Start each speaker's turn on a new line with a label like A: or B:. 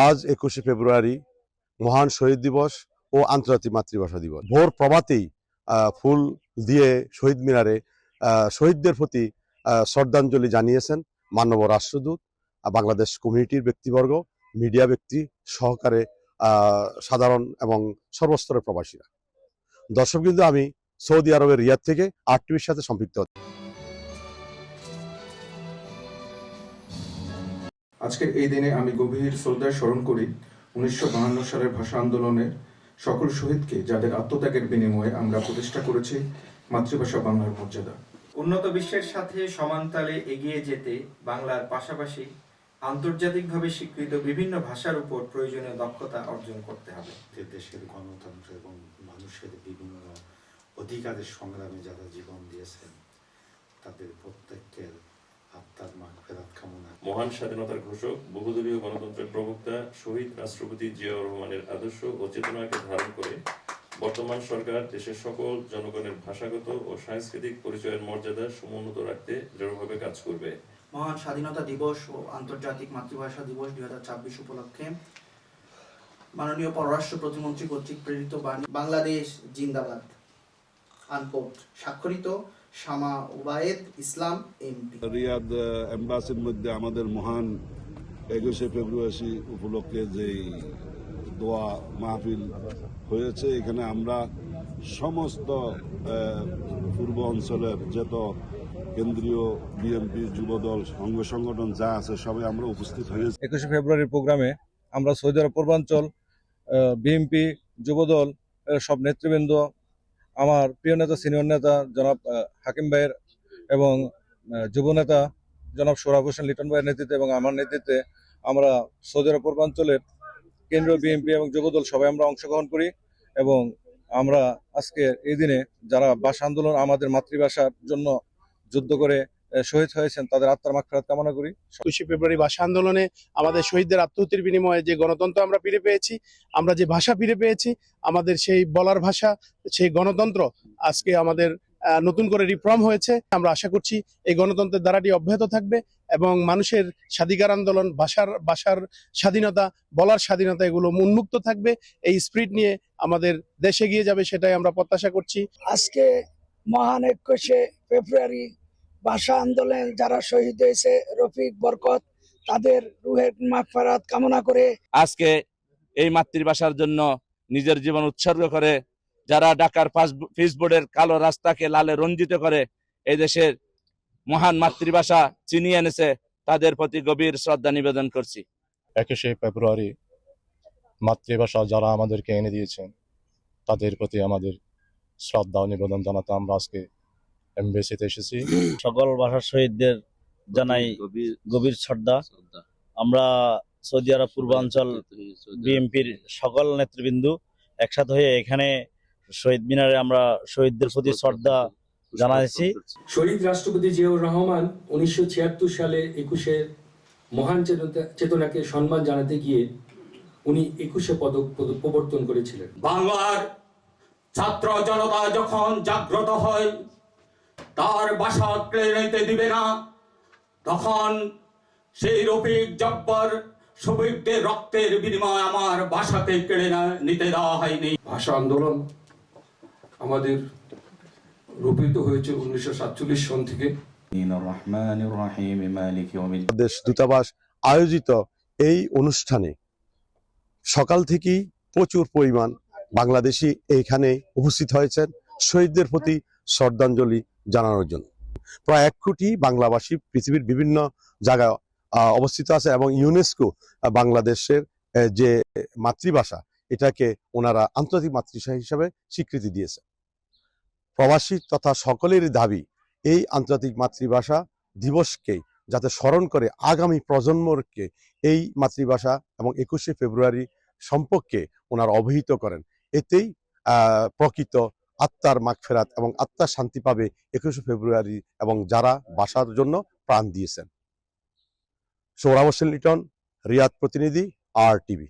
A: আজ 21শে ফেব্রুয়ারি মহান শহীদ দিবস ও আন্তর্জাতিক মাতৃভাষা দিবস। ভোর প্রভাতেই ফুল দিয়ে শহীদ মিনারে শহীদদের প্রতি শ্রদ্ধাঞ্জলি জানিয়েছেন মাননীয় রাষ্ট্রদূত, বাংলাদেশ কমিউনিটির ব্যক্তিবর্গ, মিডিয়া ব্যক্তি সহকারে সাধারণ এবং সর্বস্তরের প্রবাসীরা। দর্শক, কিন্তু আমি সৌদি আরবের রিয়াদ থেকে RTVর সাথে সম্পৃক্ত।
B: আজকের এই দিনে আমি গভীর শ্রদ্ধায় স্মরণ করি 1952 সালের ভাষা আন্দোলনের সকল শহীদকে, যাদের আত্মত্যাগের বিনিময়ে আমরা প্রতিষ্ঠা করেছি মাতৃভাষা বাংলার মর্যাদা।
C: উন্নত বিশ্বের সাথে সমানতালে এগিয়ে যেতে বাংলার পাশাপাশি আন্তর্জাতিকভাবে স্বীকৃত বিভিন্ন ভাষার উপর প্রয়োজনীয় দক্ষতা অর্জন করতে হবে।
D: দেশের গণতন্ত্র এবং মানুষের বিভিন্ন অধিকারের সংগ্রামে যারা জীবন দিয়েছেন তাদের প্রত্যেকের আত্মার মাগফিরাত কামনা।
E: মহান স্বাধীনতার ঘোষক, বহুদলীয় গণতন্ত্রের প্রবক্তা শহীদ রাষ্ট্রপতি জিয়াউর রহমানের আদর্শ ও চেতনাকে ধারণ করে বর্তমান সরকার দেশের সকল জনগণের ভাষাগত ও সাংস্কৃতিক পরিচয়ের মর্যাদা সমুন্নত রাখতে দৃঢ়ভাবে কাজ করবে।
F: মহান স্বাধীনতা দিবস ও আন্তর্জাতিক মাতৃভাষা দিবস 2026 উপলক্ষে মাননীয় পররাষ্ট্র প্রতিমন্ত্রী কর্তৃক প্রেরিত বাণী বাংলাদেশ জিন্দাবাদ আনকোট, স্বাক্ষরিত শামা ওবায়েদ ইসলাম MP।
G: রিয়াদ এম্বাসির মধ্যে আমাদের মহান 21শে ফেব্রুয়ারি উপলক্ষে যেই দোয়া মাহফিল হয়েছে, এখানে আমরা সমস্ত পূর্ব অঞ্চলের যত কেন্দ্রীয় বিএনপি, যুবদল, অঙ্গ সংগঠন যা আছে সবাই আমরা উপস্থিত হয়েছি।
H: 21শে ফেব্রুয়ারির প্রোগ্রামে আমরা সৌদি আরব পূর্বাঞ্চল, বিএনপি, যুবদল সব নেতৃবৃন্দ, আমার প্রিয় নেতা সিনিয়র নেতা জনাব হাকিম ভাইয়ের এবং যুব নেতা জনাব সোহরাব হোসেন লিটন ভাইয়ের নেতৃত্বে এবং আমার নেতৃত্বে আমরা সৌদি আরব পূর্বাঞ্চলের কেন্দ্রীয় বিএনপি এবং যুবদল সবাই আমরা অংশগ্রহণ করি এবং আমরা আজকে এই দিনে যারা ভাষা আন্দোলন আমাদের মাতৃভাষার জন্য যুদ্ধ করে শহীদ হয়েছেন তাদের আত্মার মাগফিরাত কামনা করি।
I: 21শে ফেব্রুয়ারি ভাষা আন্দোলনে আমাদের শহীদদের আত্মহত্যের বিনিময়ে যে গণতন্ত্র আমরা ফিরে পেয়েছি, আমরা যে ভাষা ফিরে পেয়েছি, আমাদের সেই বলার ভাষা, সেই গণতন্ত্র আজকে আমাদের নতুন করে রিফর্ম হয়েছে। আমরা আশা করছি এই গণতন্ত্রের ধারাটি অব্যাহত থাকবে এবং মানুষের স্বাধিকার আন্দোলন, ভাষার স্বাধীনতা, বলার স্বাধীনতা এগুলো উন্মুক্ত থাকবে। এই স্পিরিট নিয়ে আমাদের দেশ এগিয়ে যাবে, সেটাই আমরা প্রত্যাশা করছি।
J: আজকে মহান 21শে ফেব্রুয়ারি ভাষা আন্দোলনে যারা শহীদ হয়েছে, রফিক, বরকত, তাদের রুহের মাগফিরাত কামনা করে
K: আজকে এই মাতৃভাষার জন্য নিজের জীবন উৎসর্গ করে যারা ঢাকার পিচবোর্ডের কালো রাস্তাকে লালে রঞ্জিত করে এই দেশের মহান মাতৃভাষা চিনিয়ে এনেছে, তাদের প্রতি গভীর শ্রদ্ধা নিবেদন করছি।
L: 21শে ফেব্রুয়ারি মাতৃভাষা যারা আমাদেরকে এনে দিয়েছেন তাদের প্রতি আমাদের শ্রদ্ধা নিবেদন জানাতে আমরা আজকে এমবেসিতে এসেছি।
M: সকল ভাষার শহীদদের জানাই গভীর শ্রদ্ধা। আমরা সৌদি আরব পূর্বাঞ্চল বিএনপির সকল নেতৃবৃন্দ একসাথে হয়ে এখানে শহীদ মিনারে আমরা শহীদদের প্রতি শ্রদ্ধা জানাইছি।
N: শহীদ রাষ্ট্রপতি জিয়াউর রহমান 1976 সালে 21শে মহান চেতনাকে সম্মান জানাতে গিয়ে উনি 21শে পদক প্রবর্তন করেছিলেন।
O: বাংলার ছাত্র জনতা যখন জাগ্রত হয়, তার ভাষা কেড়ে নিতে দিবে না, তখন সেই রফিক, জব্বর, শহীদদের রক্তের বিনিময়ে আমার ভাষাকে কেড়ে নিতে দেওয়া হয়নি।
B: ভাষা আন্দোলন আমাদের রূপিত হয়েছে 1947 সন থেকে।
A: বাংলাদেশ দূতাবাস আয়োজিত এই অনুষ্ঠানে সকাল থেকেই প্রচুর পরিমাণ বাংলাদেশি এইখানে উপস্থিত হয়েছেন শহীদদের প্রতি শ্রদ্ধাঞ্জলি জানানোর জন্য। প্রায় 1 কোটি বাংলাভাষী পৃথিবীর বিভিন্ন জায়গায় অবস্থিত আছে এবং ইউনেস্কো বাংলাদেশের যে মাতৃভাষা এটাকে ওনারা আন্তর্জাতিক মাতৃভাষা হিসাবে স্বীকৃতি দিয়েছে। প্রবাসী তথা সকলেরই দাবি এই আন্তর্জাতিক মাতৃভাষা দিবসকে যাতে স্মরণ করে আগামী প্রজন্মকে এই মাতৃভাষা এবং 21শে ফেব্রুয়ারি সম্পর্কে ওনারা অবহিত করেন। এতেই প্রকৃত আত্মার মাগফিরাত এবং আত্মার শান্তি পাবে 21শে ফেব্রুয়ারি এবং যারা ভাষার জন্য প্রাণ দিয়েছেন। সোহরাব হোসেন লিটন, রিয়াদ প্রতিনিধি, RTV।